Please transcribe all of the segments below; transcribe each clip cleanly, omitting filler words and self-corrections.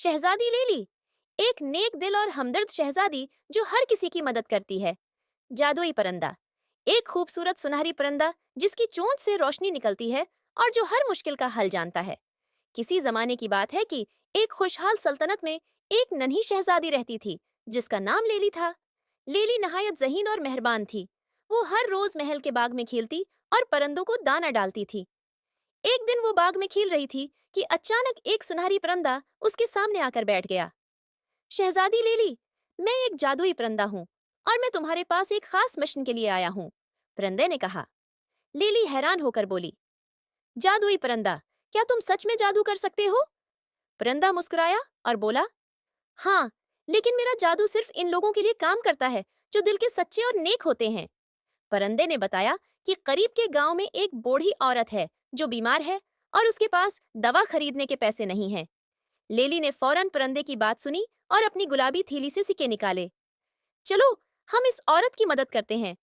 शहजादी लेली, एक नेक दिल और हमदर्द शहजादी जो हर किसी की मदद करती है। जादुई परिंदा, एक खूबसूरत सुनहरी परिंदा जिसकी चोंच से रोशनी निकलती है और जो हर मुश्किल का हल जानता है। किसी जमाने की बात है कि एक खुशहाल सल्तनत में एक नन्ही शहजादी रहती थी जिसका नाम लेली था। लेली नहायत ज़हीन और मेहरबान थी। वो हर रोज महल के बाग में खेलती और परिंदों को दाना डालती थी। एक दिन वो बाग में खेल रही थी कि अचानक एक सुनहरी परिंदा उसके सामने आकर बैठ गया। शहजादी लेली, मैं एक जादुई परिंदा हूँ और मैं तुम्हारे पास एक खास मिशन के लिए आया हूँ, परिंदे ने कहा। लेली हैरान होकर बोली, जादुई परिंदा, क्या तुम सच में जादू कर सकते हो? परिंदा मुस्कुराया और बोला, हाँ, लेकिन मेरा जादू सिर्फ इन लोगों के लिए काम करता है जो दिल के सच्चे और नेक होते हैं। परिंदे ने बताया कि करीब के गांव में एक बूढ़ी औरत है जो बीमार है और उसके पास दवा खरीदने के पैसे नहीं हैं। लेली ने फौरन परिंदे की बात सुनी और अपनी गुलाबी थैली से सिक्के निकाले। चलो, हम इस औरत की मदद करते हैं।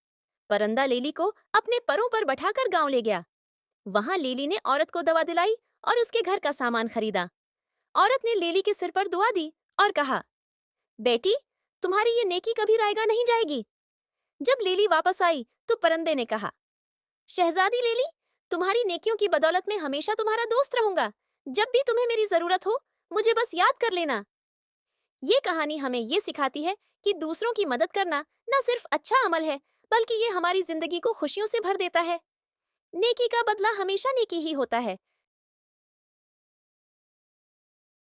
परिंदा लेली को अपने परों पर बैठाकर गांव ले गया। वहां लेली ने औरत को दवा दिलाई और उसके घर का सामान खरीदा। औरत ने लेली के सिर पर दुआ दी और कहा, बेटी, तुम्हारी ये नेकी कभी रायगा नहीं जाएगी। जब लेली वापस आई तो परिंदे ने कहा, शहजादी लेली, तुम्हारी नेकियों की बदौलत मैं हमेशा तुम्हारा दोस्त रहूंगा। जब भी तुम्हें मेरी जरूरत हो, मुझे बस याद कर लेना। ये कहानी हमें ये सिखाती है कि दूसरों की मदद करना न सिर्फ अच्छा अमल है, बल्कि ये हमारी जिंदगी को खुशियों से भर देता है। नेकी का बदला हमेशा नेकी ही होता है।